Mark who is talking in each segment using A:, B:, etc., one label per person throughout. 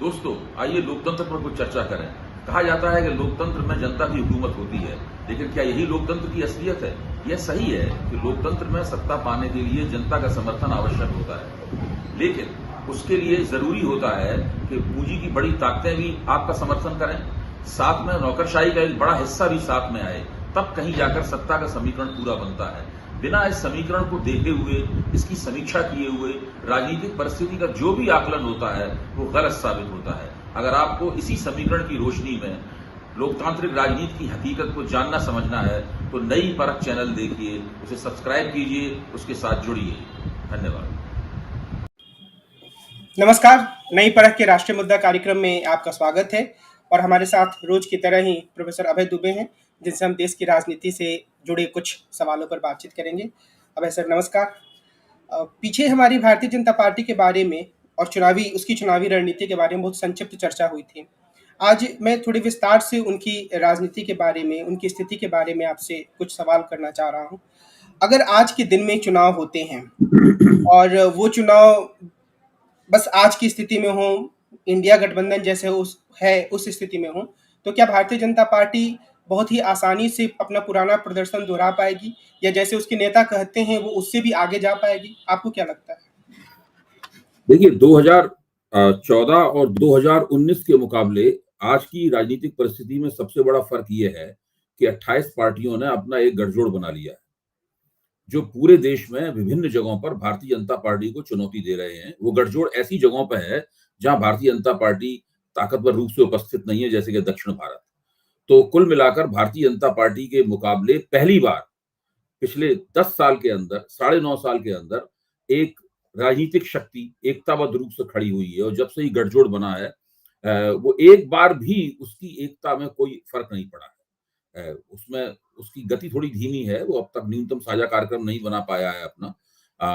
A: दोस्तों, आइए लोकतंत्र पर कुछ चर्चा करें। कहा जाता है कि लोकतंत्र में जनता की हुकूमत होती है, लेकिन क्या यही लोकतंत्र की असलियत है? यह सही है कि लोकतंत्र में सत्ता पाने के लिए जनता का समर्थन आवश्यक होता है, लेकिन उसके लिए जरूरी होता है कि पूंजी की बड़ी ताकतें भी आपका समर्थन करें, साथ में नौकरशाही का एक बड़ा हिस्सा भी साथ में आए, तब कहीं जाकर सत्ता का समीकरण पूरा बनता है। बिना इस समीकरण को देखे हुए, इसकी समीक्षा किए हुए राजनीतिक परिस्थिति का जो भी आकलन होता है वो गलत साबित होता है। अगर आपको इसी समीकरण की रोशनी में लोकतांत्रिक राजनीति की हकीकत को जानना समझना है तो नई परख चैनल देखिए, उसे सब्सक्राइब कीजिए, उसके साथ जुड़िए। धन्यवाद।
B: नमस्कार। नई परख के राष्ट्रीय मुद्दा कार्यक्रम में आपका स्वागत है और हमारे साथ रोज की तरह ही प्रोफेसर अभय दुबे हैं, जिनसे हम देश की राजनीति से जुड़े कुछ सवालों पर बातचीत करेंगे। अभय सर नमस्कार। पीछे हमारी भारतीय जनता पार्टी के बारे में और उसकी चुनावी रणनीति के बारे में बहुत संक्षिप्त चर्चा हुई थी। आज मैं थोड़ी विस्तार से उनकी राजनीति के बारे में, उनकी स्थिति के बारे में आपसे कुछ सवाल करना चाह रहा हूँ। अगर आज के दिन में चुनाव होते हैं और वो चुनाव बस आज की स्थिति में हो, इंडिया गठबंधन जैसे उस स्थिति में हो, तो क्या भारतीय जनता पार्टी बहुत ही आसानी से अपना पुराना प्रदर्शन दोहरा पाएगी, या जैसे उसके नेता कहते हैं वो उससे भी आगे जा पाएगी? आपको क्या लगता है?
A: देखिए, 2014 और 2019 के मुकाबले आज की राजनीतिक परिस्थिति में सबसे बड़ा फर्क यह है कि 28 पार्टियों ने अपना एक गठजोड़ बना लिया है, जो पूरे देश में विभिन्न जगहों पर भारतीय जनता पार्टी को चुनौती दे रहे हैं। वो गठजोड़ ऐसी जगहों पर है जहां भारतीय जनता पार्टी ताकतवर रूप से उपस्थित नहीं है, जैसे कि दक्षिण भारत। तो कुल मिलाकर भारतीय जनता पार्टी के मुकाबले पहली बार पिछले 10 साल के अंदर, 9.5 साल के अंदर एक राजनीतिक शक्ति एकताबद्ध रूप से खड़ी हुई है। और जब से ही गठजोड़ बना है, वो एक बार भी उसकी एकता में कोई फर्क नहीं पड़ा है। उसमें उसकी गति थोड़ी धीमी है, वो अब तक न्यूनतम साझा कार्यक्रम नहीं बना पाया है अपना,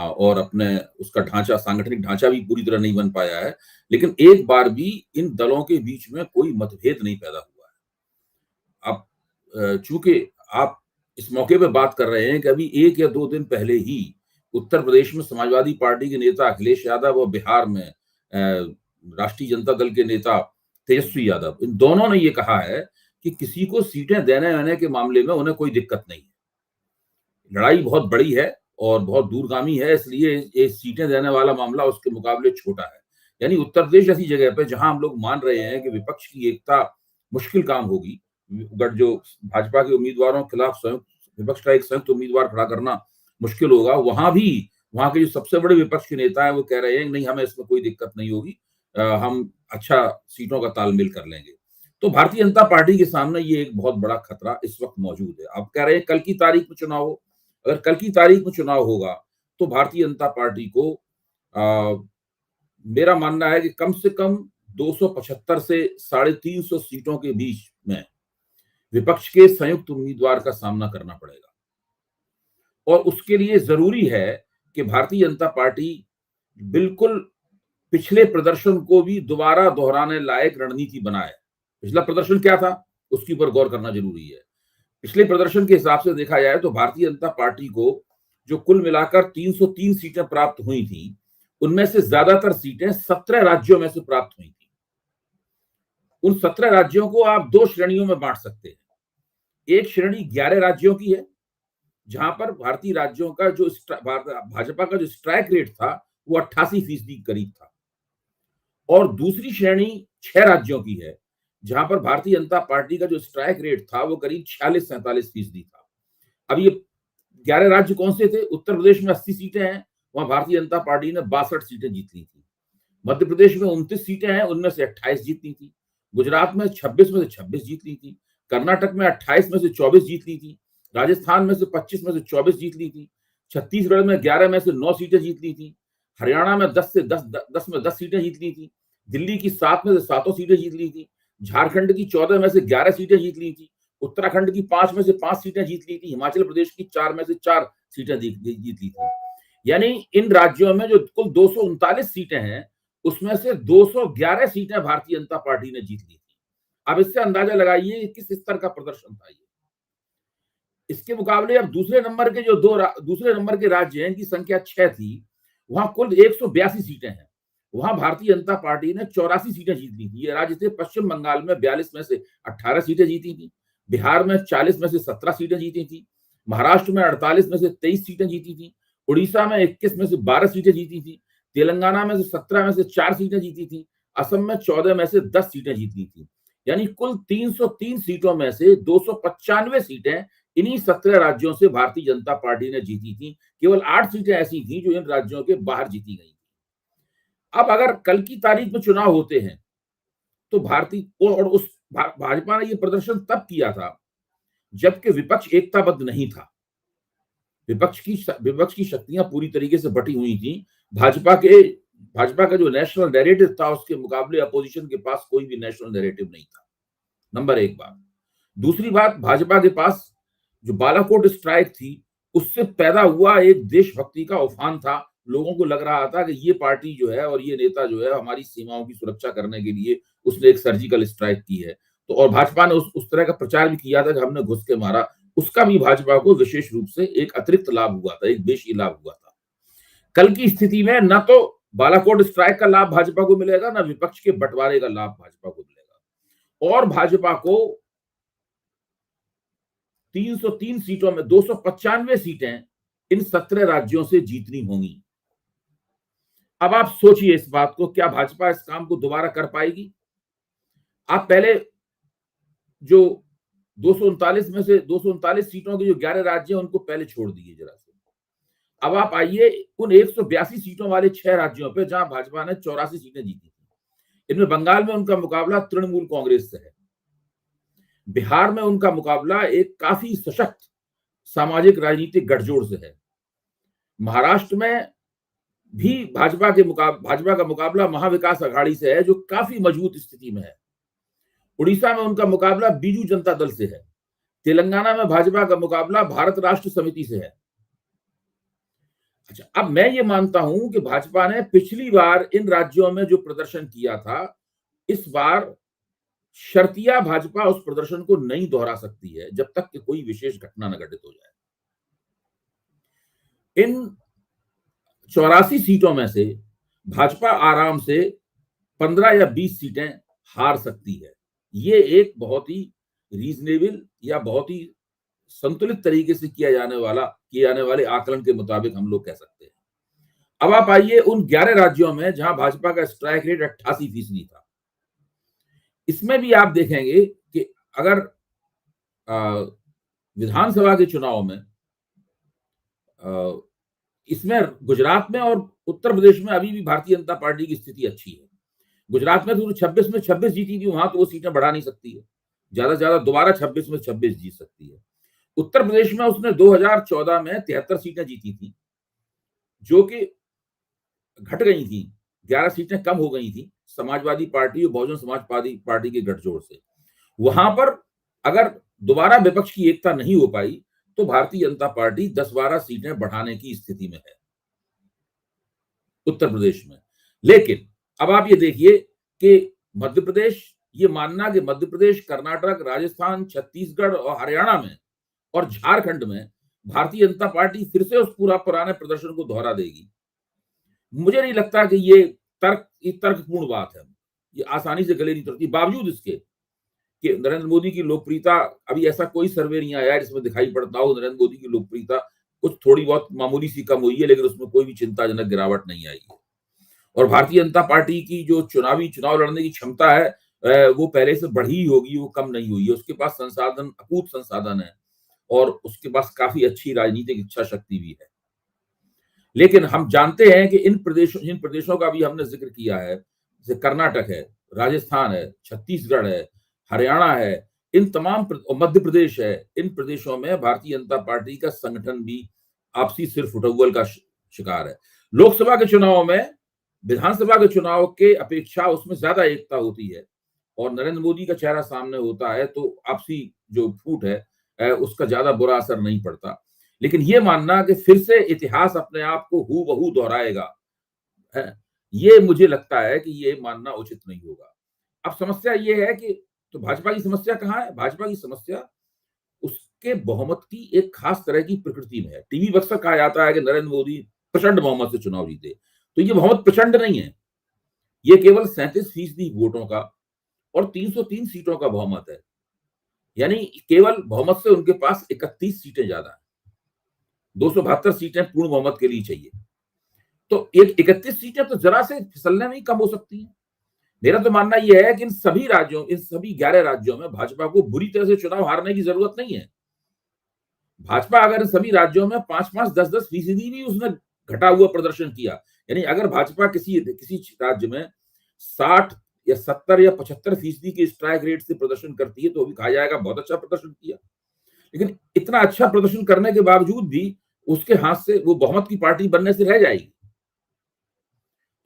A: और अपने उसका ढांचा, सांगठनिक ढांचा भी पूरी तरह नहीं बन पाया है। लेकिन एक बार भी इन दलों के बीच में कोई मतभेद नहीं पैदा हुआ है। अब चूंकि आप इस मौके पे बात कर रहे हैं कि अभी 1 या 2 दिन पहले ही उत्तर प्रदेश में समाजवादी पार्टी के नेता अखिलेश यादव और बिहार में राष्ट्रीय जनता दल के नेता तेजस्वी यादव, इन दोनों ने ये कहा है कि किसी को सीटें देने वेने के मामले में उन्हें कोई दिक्कत नहीं है। लड़ाई बहुत बड़ी है और बहुत दूरगामी है, इसलिए ये सीटें देने वाला मामला उसके मुकाबले छोटा है। यानी उत्तर प्रदेश ऐसी जगह पे जहां हम लोग मान रहे हैं कि विपक्ष की एकता मुश्किल काम होगी, जो भाजपा के उम्मीदवारों के खिलाफ विपक्ष का एक संयुक्त उम्मीदवार खड़ा करना मुश्किल होगा, वहां भी वहां के जो सबसे बड़े विपक्ष के नेता हैं वो कह रहे हैं नहीं, हमें इसमें कोई दिक्कत नहीं होगी, हम अच्छा सीटों का तालमेल कर लेंगे। तो भारतीय जनता पार्टी के सामने ये एक बहुत बड़ा खतरा इस वक्त मौजूद है। आप कह रहे हैं कल की तारीख में चुनाव हो, अगर कल की तारीख में चुनाव होगा तो भारतीय जनता पार्टी को मेरा मानना है कि कम से कम 275 से 350 सीटों के बीच में विपक्ष के संयुक्त उम्मीदवार का सामना करना पड़ेगा। और उसके लिए जरूरी है कि भारतीय जनता पार्टी बिल्कुल पिछले प्रदर्शन को भी दोबारा दोहराने लायक रणनीति बनाए। पिछला प्रदर्शन क्या था उसके ऊपर गौर करना जरूरी है। पिछले प्रदर्शन के हिसाब से देखा जाए तो भारतीय जनता पार्टी को जो कुल मिलाकर 303 सीटें प्राप्त हुई थी, उनमें से ज्यादातर सीटें 17 राज्यों में से प्राप्त हुई थी। उन 17 राज्यों को आप 2 श्रेणियों में बांट सकते हैं। एक श्रेणी 11 राज्यों की है, जहां पर भारतीय राज्यों का जो भाजपा का जो स्ट्राइक रेट था वो 88% करीब था। और दूसरी श्रेणी 6 राज्यों की है, जहां पर भारतीय जनता पार्टी का जो स्ट्राइक रेट था वो करीब 46-47% था। अब ये 11 राज्य कौन से थे? उत्तर प्रदेश में 80 सीटें हैं, वहां भारतीय जनता पार्टी ने 62 सीटें जीत ली थी। मध्य प्रदेश में 29 सीटें हैं, उनमें से 28 जीत ली थी। गुजरात में 26 में से 26 जीत ली थी। कर्नाटक में 28 में से 24 जीत ली थी। राजस्थान में से 25 में से 24 जीत ली थी। छत्तीसगढ़ में 11 में से 9 सीटें जीत ली थी। हरियाणा में 10 में 10 सीटें जीत ली थी। दिल्ली की 7 में से 7 सीटें जीत ली थी। झारखंड की 14 में से 11 सीटें जीत ली थी। उत्तराखंड की 5 में से 5 सीटें जीत ली थी। हिमाचल प्रदेश की 4 में से 4 सीटें जीत ली थी। यानी इन राज्यों में जो कुल 239 सीटें हैं, उसमें से 211 सीटें भारतीय जनता पार्टी ने जीत ली थी। अब इससे अंदाजा लगाइए किस स्तर का प्रदर्शन था ये। इसके मुकाबले अब दूसरे नंबर के राज्य हैं, इनकी संख्या 6 थी, वहां कुल 182 सीटें हैं। वहां भारतीय जनता पार्टी ने 84 सीटें जीत ली थी। ये राज्य थे पश्चिम बंगाल में 42 में से 18 सीटें जीती थी, बिहार में 40 में से 17 सीटें जीती थी, महाराष्ट्र में 48 में से 23 सीटें जीती थी, उड़ीसा में 21 में से 12 सीटें जीती थी, तेलंगाना में से 17 में से 4 सीटें जीती थी, असम में 14 में से 10 सीटें जीती थी। यानी कुल 303 सीटों में से 295 सीटें इन्हीं 17 राज्यों से भारतीय जनता पार्टी ने जीती थी। केवल 8 सीटें ऐसी थी जो इन राज्यों के बाहर जीती गई। अब अगर कल की तारीख में चुनाव होते हैं तो भारतीय और उस भाजपा ने ये प्रदर्शन तब किया था जबकि विपक्ष एकताबद्ध नहीं था। विपक्ष की शक्तियां पूरी तरीके से बटी हुई थी। भाजपा का जो नेशनल नैरेटिव था उसके मुकाबले अपोजिशन के पास कोई भी नेशनल नैरेटिव नहीं था। नंबर एक बात। दूसरी बात, भाजपा के पास जो बालाकोट स्ट्राइक थी उससे पैदा हुआ एक देशभक्ति का उफान था। लोगों को लग रहा था कि ये पार्टी जो है और ये नेता जो है हमारी सीमाओं की सुरक्षा करने के लिए उसने एक सर्जिकल स्ट्राइक की है। तो और भाजपा ने उस तरह का प्रचार भी किया था कि हमने घुस के मारा। उसका भी भाजपा को विशेष रूप से एक अतिरिक्त लाभ हुआ था, एक बेशी लाभ हुआ था। कल की स्थिति में न तो बालाकोट स्ट्राइक का लाभ भाजपा को मिलेगा, न विपक्ष के बंटवारे का लाभ भाजपा को मिलेगा। और भाजपा को 303 सीटों में 295 सीटें इन 17 राज्यों से जीतनी होंगी। अब आप सोचिए इस बात को, क्या भाजपा इस काम को दोबारा कर पाएगी? आप पहले जो 239 में से 239 सीटों के जो 11 राज्य हैं उनको पहले छोड़ दीजिए जरा से। अब आप आइए उन 182 सीटों वाले 6 राज्यों पे जहां भाजपा ने 84 सीटें जीती थी। इनमें बंगाल में उनका मुकाबला तृणमूल कांग्रेस से है, बिहार में उनका मुकाबला एक काफी सशक्त सामाजिक राजनीतिक गठजोड़ से है, महाराष्ट्र में भी भाजपा का मुकाबला महाविकास अघाड़ी से है जो काफी मजबूत स्थिति में है, उड़ीसा में उनका मुकाबला बीजू जनता दल से है, तेलंगाना में भाजपा का मुकाबला भारत राष्ट्र समिति से है। अच्छा, अब मैं ये मानता हूं कि भाजपा ने पिछली बार इन राज्यों में जो प्रदर्शन किया था, इस बार शर्तिया भाजपा उस प्रदर्शन को नहीं दोहरा सकती है जब तक कि कोई विशेष घटना न घटित हो जाए। इन 84 सीटों में से भाजपा आराम से 15 या 20 सीटें हार सकती है। ये एक बहुत ही रीजनेबल या बहुत ही संतुलित तरीके से किए जाने वाले आकलन के मुताबिक हम लोग कह सकते हैं। अब आप आइए उन 11 राज्यों में जहां भाजपा का स्ट्राइक रेट 88% था। इसमें भी आप देखेंगे कि अगर विधानसभा के चुनाव में इसमें गुजरात में और उत्तर प्रदेश में अभी भी भारतीय जनता पार्टी की स्थिति अच्छी है। गुजरात में तो 26 में 26 जीती थी, वहां तो वो सीटें बढ़ा नहीं सकती है, ज्यादा से ज्यादा दोबारा 26 में 26 जीत सकती है। उत्तर प्रदेश में उसने 2014 में 73 सीटें जीती थी जो कि घट गई थी, 11 सीटें कम हो गई थी समाजवादी पार्टी और बहुजन समाज पार्टी के गठजोड़ से। वहां पर अगर दोबारा विपक्ष की एकता नहीं हो पाई तो भारतीय जनता पार्टी 10-12 सीटें बढ़ाने की स्थिति में है उत्तर प्रदेश में। लेकिन अब आप ये देखिए कि मध्य प्रदेश, ये मानना कि मध्य प्रदेश, कर्नाटक, राजस्थान, छत्तीसगढ़ और हरियाणा में और झारखंड में भारतीय जनता पार्टी फिर से उस पुराने प्रदर्शन को दोहरा देगी, मुझे नहीं लगता कि ये तर्कपूर्ण बात है। ये आसानी से गले नहीं उतरती, बावजूद इसके कि नरेंद्र मोदी की लोकप्रियता, अभी ऐसा कोई सर्वे नहीं आया है जिसमें दिखाई पड़ता हो नरेंद्र मोदी की लोकप्रियता कुछ थोड़ी बहुत मामूली सी कम हुई है, लेकिन उसमें कोई भी चिंताजनक गिरावट नहीं आई है। और भारतीय जनता पार्टी की जो चुनाव लड़ने की क्षमता है वो पहले से बढ़ी होगी, वो कम नहीं हुई है। उसके पास संसाधन, अकूत संसाधन है और उसके पास काफी अच्छी राजनीतिक इच्छा शक्ति भी है। लेकिन हम जानते हैं कि इन प्रदेशों का भी हमने जिक्र किया है, जैसे कर्नाटक है, राजस्थान है, छत्तीसगढ़ है, हरियाणा है, इन तमाम मध्य प्रदेश है, इन प्रदेशों में भारतीय जनता पार्टी का संगठन भी आपसी सिर फुटौल का शिकार है। लोकसभा के चुनाव में विधानसभा के चुनाव के अपेक्षा उसमें ज्यादा एकता होती है और नरेंद्र मोदी का चेहरा सामने होता है तो आपसी जो फूट है उसका ज्यादा बुरा असर नहीं पड़ता। लेकिन ये मानना कि फिर से इतिहास अपने आप को हूबहू दोहराएगा, ये मुझे लगता है कि ये मानना उचित नहीं होगा। अब समस्या ये है कि तो भाजपा की समस्या कहाँ है? भाजपा की समस्या उसके बहुमत की एक खास तरह की प्रकृति में है। टीवी अक्सर कहा जाता है कि नरेंद्र मोदी प्रचंड बहुमत से चुनाव जीते, तो ये बहुमत प्रचंड नहीं है, ये केवल 37% वोटों का और 303 सीटों का बहुमत है, यानी केवल बहुमत से उनके पास 31 सीटें ज्यादा है। 272 सीटें पूर्ण बहुमत के लिए चाहिए, तो एक 31 सीटें तो जरा से फिसलने में ही कम हो सकती हैं। मेरा तो मानना यह है कि इन सभी 11 राज्यों में भाजपा को बुरी तरह से चुनाव हारने की जरूरत नहीं है। भाजपा अगर इन सभी राज्यों में 5-5, 10-10 फीसदी भी उसने घटा हुआ प्रदर्शन किया, यानी अगर भाजपा किसी राज्य में 60 या 70 या 75% की स्ट्राइक रेट से प्रदर्शन करती है तो भी कहा जाएगा बहुत अच्छा प्रदर्शन किया। लेकिन इतना अच्छा प्रदर्शन करने के बावजूद भी उसके हाथ से वो बहुमत की पार्टी बनने से रह जाएगी।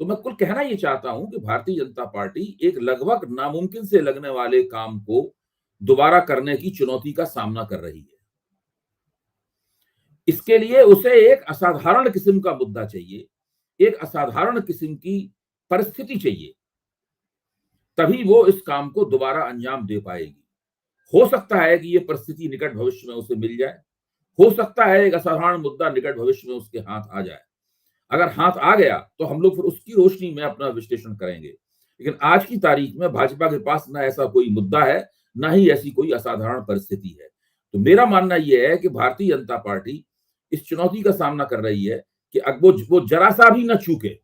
A: तो मैं कुल कहना ये चाहता हूं कि भारतीय जनता पार्टी एक लगभग नामुमकिन से लगने वाले काम को दोबारा करने की चुनौती का सामना कर रही है। इसके लिए उसे एक असाधारण किस्म का मुद्दा चाहिए, एक असाधारण किस्म की परिस्थिति चाहिए, तभी वो इस काम को दोबारा अंजाम दे पाएगी। हो सकता है कि ये परिस्थिति निकट भविष्य में उसे मिल जाए, हो सकता है एक असाधारण मुद्दा निकट भविष्य में उसके हाथ आ जाए। अगर हाथ आ गया तो हम लोग फिर उसकी रोशनी में अपना विश्लेषण करेंगे, लेकिन आज की तारीख में भाजपा के पास ना ऐसा कोई मुद्दा है, ना ही ऐसी कोई असाधारण परिस्थिति है। तो मेरा मानना यह है कि भारतीय जनता पार्टी इस चुनौती का सामना कर रही है कि वो जरा सा भी ना चूके,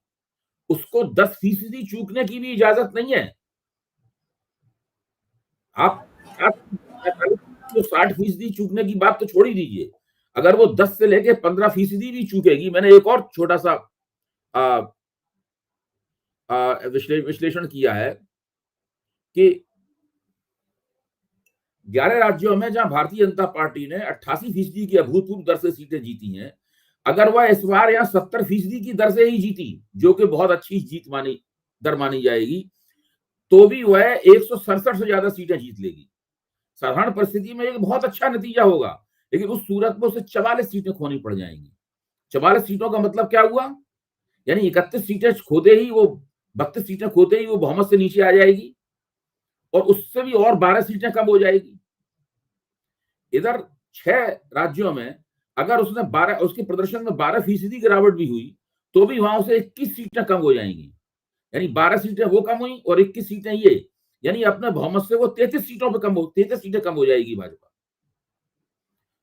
A: उसको 10% चूकने की भी इजाजत नहीं है। आप 60% चूकने की बात तो छोड़ ही दीजिए, अगर वो 10 से लेके 15% भी चूकेगी। मैंने एक और छोटा सा विश्लेषण किया है कि 11 राज्यों में जहां भारतीय जनता पार्टी ने 88% की अभूतपूर्व दर से सीटें जीती हैं, अगर वह इस बार यहाँ 70% की दर से ही जीती, जो कि बहुत अच्छी दर मानी जाएगी, तो भी वह 167 से ज्यादा सीटें जीत लेगी। साधारण परिस्थिति में एक बहुत अच्छा नतीजा होगा, लेकिन उस सूरत में उसे 44 सीटें खोनी पड़ जाएंगी। 44 सीटों का मतलब क्या हुआ, यानी 31 सीटें खोते ही वो 32 सीटें खोते ही वो बहुमत से नीचे आ जाएगी और उससे भी और 12 सीटें कम हो जाएगी। इधर 6 राज्यों में अगर उसके प्रदर्शन में 12% गिरावट भी हुई तो भी वहां से 21 सीटें कम हो जाएंगी, यानी 12 सीटें वो कम हुई और 21 सीटें ये, यानी अपने बहुमत से वो 33 सीटें कम हो जाएगी भाजपा।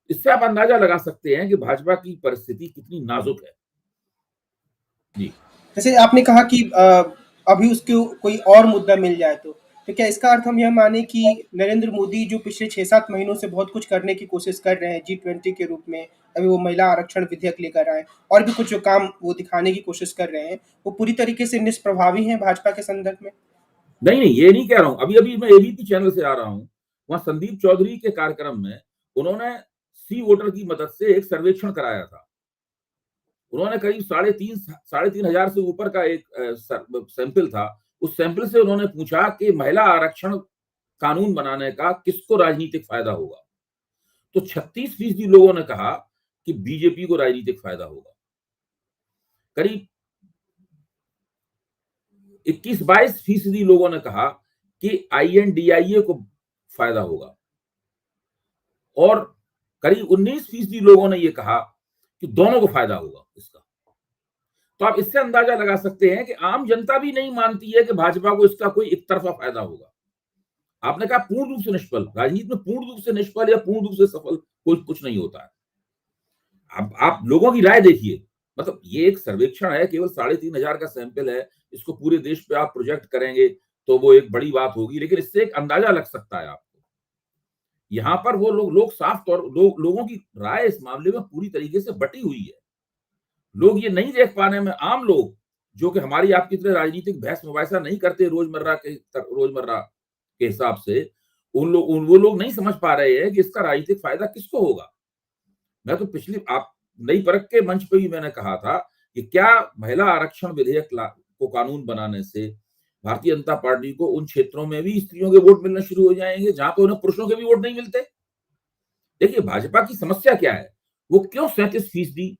A: इससे आप अंदाजा लगा सकते हैं कि भाजपा की परिस्थिति कितनी नाजुक है। जी,
B: जैसे आपने कहा कि अभी उसको कोई और मुद्दा मिल जाए तो क्या इसका अर्थ हम यह माने कि नरेंद्र मोदी जो पिछले 6-7 महीनों से बहुत कुछ करने की कोशिश कर रहे हैं G20 के रूप में, अभी वो महिला आरक्षण विधेयक लेकर आए और भी कुछ जो काम वो दिखाने की कोशिश कर रहे हैं, वो पूरी तरीके से निष्प्रभावी हैं भाजपा के संदर्भ में?
A: नहीं नहीं, ये नहीं कह रहा हूं। अभी अभी मैं एबीपी चैनल से आ रहा हूं, वहां संदीप चौधरी के कार्यक्रम में उन्होंने सी वोटर की मदद से एक सर्वेक्षण कराया था। उन्होंने करीब 3,500 से ऊपर का एक सैंपल था। उस सैंपल से उन्होंने पूछा कि महिला आरक्षण कानून बनाने का किसको राजनीतिक फायदा होगा, तो 36% लोगों ने कहा कि बीजेपी को राजनीतिक फायदा होगा, करीब 21-22% लोगों ने कहा कि INDIA को फायदा होगा और करीब 19% लोगों ने यह कहा कि दोनों को फायदा होगा इसका। तो आप इससे अंदाजा लगा सकते हैं कि आम जनता भी नहीं मानती है कि भाजपा को इसका कोई एक तरफा फायदा होगा। आपने कहा पूर्ण रूप से निष्फल, राजनीति में पूर्ण रूप से निष्फल या पूर्ण रूप से सफल कोई कुछ नहीं होता है। आप लोगों की राय देखिए, मतलब ये एक सर्वेक्षण है, केवल 3,500 का सैंपल है, इसको पूरे देश पे आप प्रोजेक्ट करेंगे तो वो एक बड़ी बात होगी, लेकिन इससे एक अंदाजा लग सकता है आपको। यहाँ पर वो लोग साफ तौर लोगों की राय इस मामले में पूरी तरीके से बटी हुई है। लोग ये नहीं देख पाने में, आम लोग जो कि हमारी आपकी तरह राजनीतिक बहस मुबाहिसा नहीं करते रोजमर्रा के हिसाब से, वो लोग नहीं समझ पा रहे हैं कि इसका राजनीतिक फायदा किसको होगा। मैं तो आप नई परख के मंच पे ही मैंने कहा था कि क्या महिला आरक्षण विधेयक को कानून बनाने से भारतीय जनता पार्टी को उन क्षेत्रों में भी स्त्रियों के वोट मिलना शुरू हो जाएंगे जहां पे उन्हें पुरुषों के भी वोट नहीं मिलते। देखिए भाजपा की समस्या क्या है, वो क्यों 37%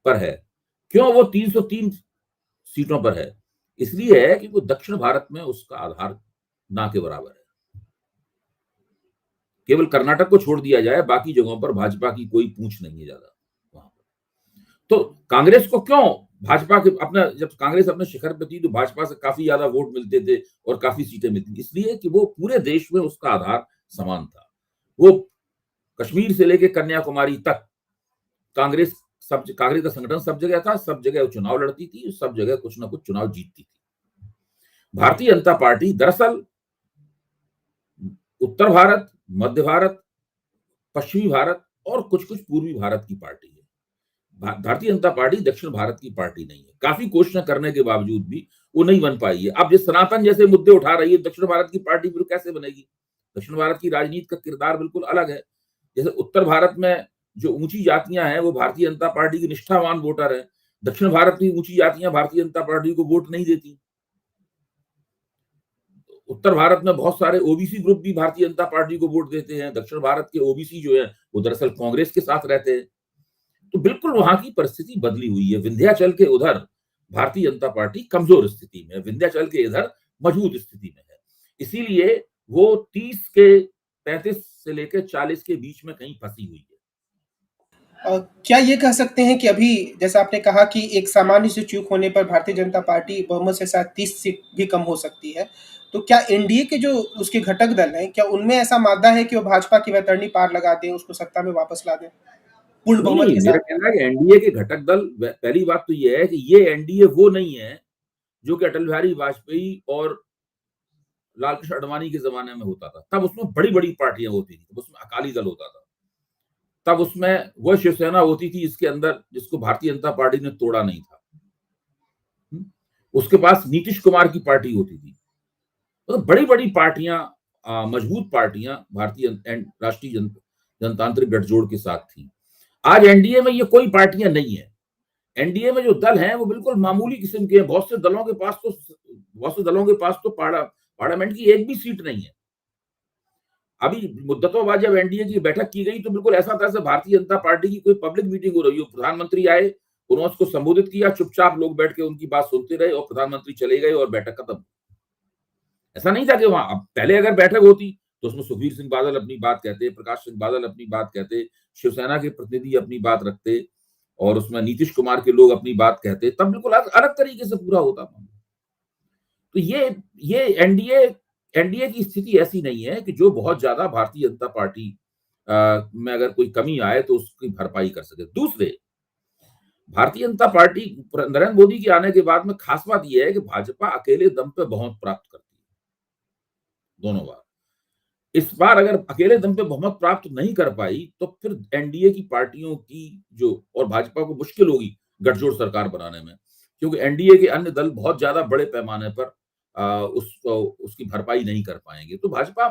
A: पर है, क्यों वो 303 सीटों पर है, इसलिए है कि वो दक्षिण भारत में उसका आधार ना के बराबर है। केवल कर्नाटक को छोड़ दिया जाए, बाकी जगहों पर भाजपा की कोई पूछ नहीं है ज्यादा वहां पर। तो कांग्रेस को क्यों भाजपा के अपना जब कांग्रेस अपने शिखर पे थी तो भाजपा से काफी ज्यादा वोट मिलते थे और काफी सीटें मिलती थी, इसलिए कि वो पूरे देश में उसका आधार समान था। वो कश्मीर से लेकर कन्याकुमारी तक कांग्रेस का संगठन सब जगह था, सब जगह वो चुनाव लड़ती थी, सब जगह कुछ ना कुछ चुनाव जीतती थी। भारतीय जनता पार्टी दरअसल उत्तर भारत, मध्य भारत, पश्चिमी भारत और कुछ कुछ पूर्वी भारत की पार्टी है। भारतीय जनता पार्टी दक्षिण भारत की पार्टी नहीं है। काफी कोशिशें करने के बावजूद भी वो नहीं बन पाई है। अब जिस सनातन जैसे मुद्दे उठा रही है, दक्षिण भारत की पार्टी फिर कैसे बनेगी? दक्षिण भारत की राजनीति का किरदार बिल्कुल अलग है। जैसे उत्तर भारत में जो ऊंची जातियां हैं वो भारतीय जनता पार्टी की निष्ठावान वोटर है, दक्षिण भारत की ऊंची जातियां भारतीय जनता पार्टी को वोट नहीं देती। उत्तर भारत में बहुत सारे ओबीसी ग्रुप भी भारतीय जनता पार्टी को वोट देते हैं, दक्षिण भारत के ओबीसी जो है वो दरअसल कांग्रेस के साथ रहते हैं। तो बिल्कुल वहां की परिस्थिति बदली हुई है। विंध्याचल के उधर भारतीय जनता पार्टी कमजोर स्थिति में है, विंध्याचल के इधर मजबूत स्थिति में है। इसीलिए वो 30 के 35 से लेकर 40 के बीच में कहीं फंसी हुई है।
B: क्या ये कह सकते हैं कि अभी जैसा आपने कहा कि एक सामान्य से चूक होने पर भारतीय जनता पार्टी बहुमत से शायद 30 सीट भी कम हो सकती है, तो क्या एनडीए के जो उसके घटक दल हैं, क्या उनमें ऐसा मादा है कि वो भाजपा की वैतरणी पार लगा दें, उसको सत्ता में वापस ला दें पूर्ण
A: नहीं
B: बहुमत
A: नहीं,
B: के
A: मेरा
B: साथ?
A: कहना है कि एनडीए के घटक दल, पहली बात तो ये है कि ये एनडीए वो नहीं है जो कि अटल बिहारी वाजपेयी और लालकृष्ण आडवाणी के जमाने में होता था। तब उसमें बड़ी बड़ी पार्टियां होती थी, तब उसमें अकाली दल होता था, तब उसमें वह शिवसेना होती थी इसके अंदर जिसको भारतीय जनता पार्टी ने तोड़ा नहीं था। उसके पास नीतीश कुमार की पार्टी होती थी। तो बड़ी बड़ी पार्टियां, मजबूत पार्टियां भारतीय राष्ट्रीय जनतांत्रिक गठजोड़ के साथ थी। आज एनडीए में ये कोई पार्टियां नहीं है। एनडीए में जो दल हैं वो बिल्कुल मामूली किस्म के हैं। बहुत से दलों के पास तो पार्लियामेंट की एक भी सीट नहीं है। अभी मुद्दतों बाद जब एनडीए की बैठक की गई तो बिल्कुल ऐसा था जैसे भारतीय जनता पार्टी की कोई पब्लिक मीटिंग हो रही हो। प्रधानमंत्री आए, उन्होंने उसको संबोधित किया, चुपचाप लोग बैठ के उनकी बात सुनते रहे और प्रधानमंत्री चले गए और बैठक खत्म। ऐसा नहीं था कि वहां, अब पहले अगर बैठक होती तो उसमें सुखबीर सिंह बादल अपनी बात कहते, प्रकाश सिंह बादल अपनी बात कहते, शिवसेना के प्रतिनिधि अपनी बात रखते और उसमें नीतीश कुमार के लोग अपनी बात कहते, तब बिल्कुल अलग तरीके से पूरा होता। तो ये एनडीए एनडीए की स्थिति ऐसी नहीं है कि जो बहुत ज्यादा भारतीय जनता पार्टी में अगर कोई कमी आए तो उसकी भरपाई कर सके। दूसरे, भारतीय जनता पार्टी नरेंद्र मोदी के आने के बाद में खास बात यह है कि भाजपा अकेले दम पे बहुमत प्राप्त करती है दोनों बार। इस बार अगर अकेले दम पे बहुमत प्राप्त नहीं कर पाई तो फिर एनडीए की पार्टियों की जो और भाजपा को मुश्किल होगी गठजोड़ सरकार बनाने में, क्योंकि एनडीए के अन्य दल बहुत ज्यादा बड़े पैमाने पर उसकी भरपाई नहीं कर पाएंगे। तो भाजपा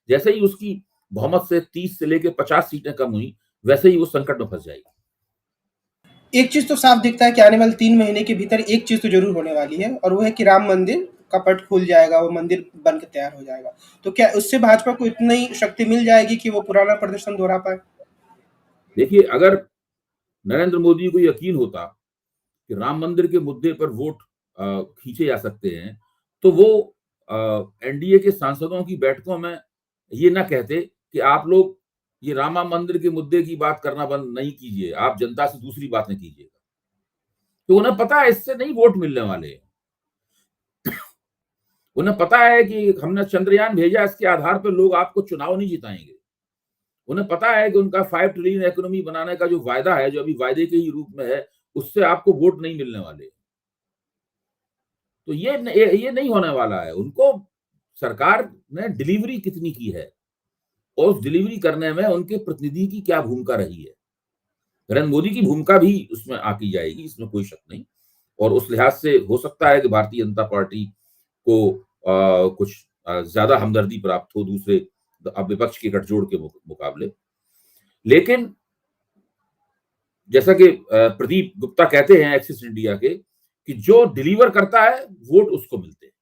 A: जैसे ही उसकी बहुमत से 30 से लेकर 50 सीटें कम हुई, वैसे ही वो संकट में फंस जाएगी।
B: एक चीज तो साफ दिखता है कि आने वाले 3 महीने के भीतर एक चीज तो जरूर होने वाली है, और वो है कि राम मंदिर का पट खुल जाएगा, वो मंदिर बन के तैयार हो जाएगा। तो क्या उससे भाजपा को इतनी शक्ति मिल जाएगी कि वो पुराना प्रदर्शन दोहरा पाए?
A: देखिए, अगर नरेंद्र मोदी को यकीन होता कि राम मंदिर के मुद्दे पर वोट खींचे जा सकते हैं तो वो एनडीए के सांसदों की बैठकों में ये ना कहते कि आप लोग ये रामा मंदिर के मुद्दे की बात करना बंद नहीं कीजिए, आप जनता से दूसरी बातें कीजिएगा। तो उन्हें पता है इससे नहीं वोट मिलने वाले। उन्हें पता है कि हमने चंद्रयान भेजा, इसके आधार पर लोग आपको चुनाव नहीं जिताएंगे। उन्हें पता है कि उनका 5 ट्रिलियन इकोनॉमी बनाने का जो वायदा है, जो अभी वायदे के ही रूप में है, उससे आपको वोट नहीं मिलने वाले। तो ये नहीं होने वाला है। उनको सरकार ने डिलीवरी कितनी की है और उस डिलीवरी करने में उनके प्रतिनिधि की क्या भूमिका रही है। नरेंद्र मोदी की भूमिका भी उसमें आकी जाएगी, इसमें कोई शक नहीं। और उस लिहाज से हो सकता है कि भारतीय जनता पार्टी को कुछ ज्यादा हमदर्दी प्राप्त हो दूसरे विपक्ष के गठजोड़ के मुकाबले। लेकिन जैसा कि प्रदीप गुप्ता कहते हैं एक्सिस इंडिया के, कि जो डिलीवर करता है वोट उसको मिलते हैं।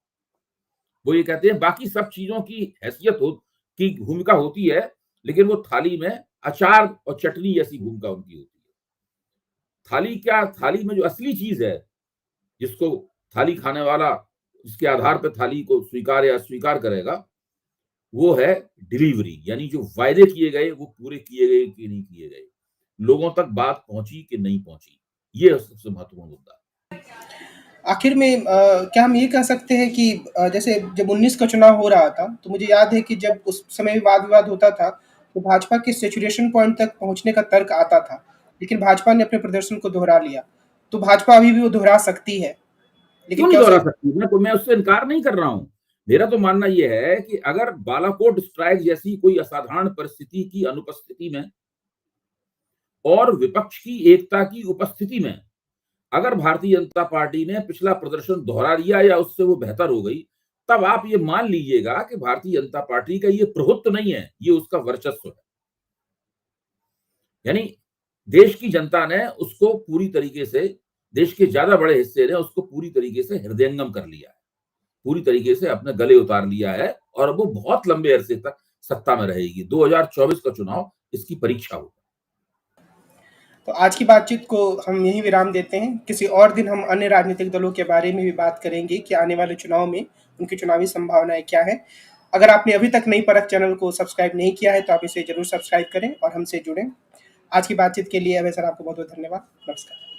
A: वो ये कहते हैं बाकी सब चीजों की हैसियत की भूमिका होती है, लेकिन वो थाली में अचार और चटनी जैसी भूमिका उनकी होती है। थाली में जो असली चीज है, जिसको थाली खाने वाला जिसके आधार पर थाली को स्वीकार या अस्वीकार करेगा, वो है डिलीवरी। यानी जो वायदे किए गए वो पूरे किए गए कि नहीं किए गए, लोगों तक बात पहुंची कि नहीं पहुंची, ये सबसे महत्वपूर्ण मुद्दा है।
B: आखिर में क्या हम ये कह सकते हैं कि जैसे जब 19 का चुनाव हो रहा था, तो मुझे याद है कि जब उस समय वाद-विवाद होता था, तो भाजपा के सैचुरेशन पॉइंट तक पहुँचने का तर्क आता था, लेकिन भाजपा ने अपने प्रदर्शन को दोहरा लिया। तो भाजपा अभी भी वो दोहरा सकती है, लेकिन
A: क्यों नहीं
B: क्या उसे
A: दोहरा सकती? मैं उससे इनकार नहीं कर रहा हूं। मेरा तो मानना यह है कि अगर बालाकोट स्ट्राइक जैसी कोई असाधारण परिस्थिति की अनुपस्थिति में और विपक्ष की एकता की उपस्थिति में अगर भारतीय जनता पार्टी ने पिछला प्रदर्शन दोहरा लिया या उससे वो बेहतर हो गई, तब आप ये मान लीजिएगा कि भारतीय जनता पार्टी का ये प्रभुत्व नहीं है, ये उसका वर्चस्व है। यानी देश की जनता ने उसको पूरी तरीके से, देश के ज्यादा बड़े हिस्से ने उसको पूरी तरीके से हृदयंगम कर लिया है, पूरी तरीके से अपने गले उतार लिया है और अब वो बहुत लंबे अरसे तक सत्ता में रहेगी। 2024 का चुनाव इसकी परीक्षा होगा।
B: तो आज की बातचीत को हम यहीं विराम देते हैं। किसी और दिन हम अन्य राजनीतिक दलों के बारे में भी बात करेंगे कि आने वाले चुनाव में उनकी चुनावी संभावनाएँ क्या हैं। अगर आपने अभी तक नई परख चैनल को सब्सक्राइब नहीं किया है, तो आप इसे ज़रूर सब्सक्राइब करें और हमसे जुड़ें। आज की बातचीत के लिए अभय सर आपको बहुत-बहुत धन्यवाद। नमस्कार।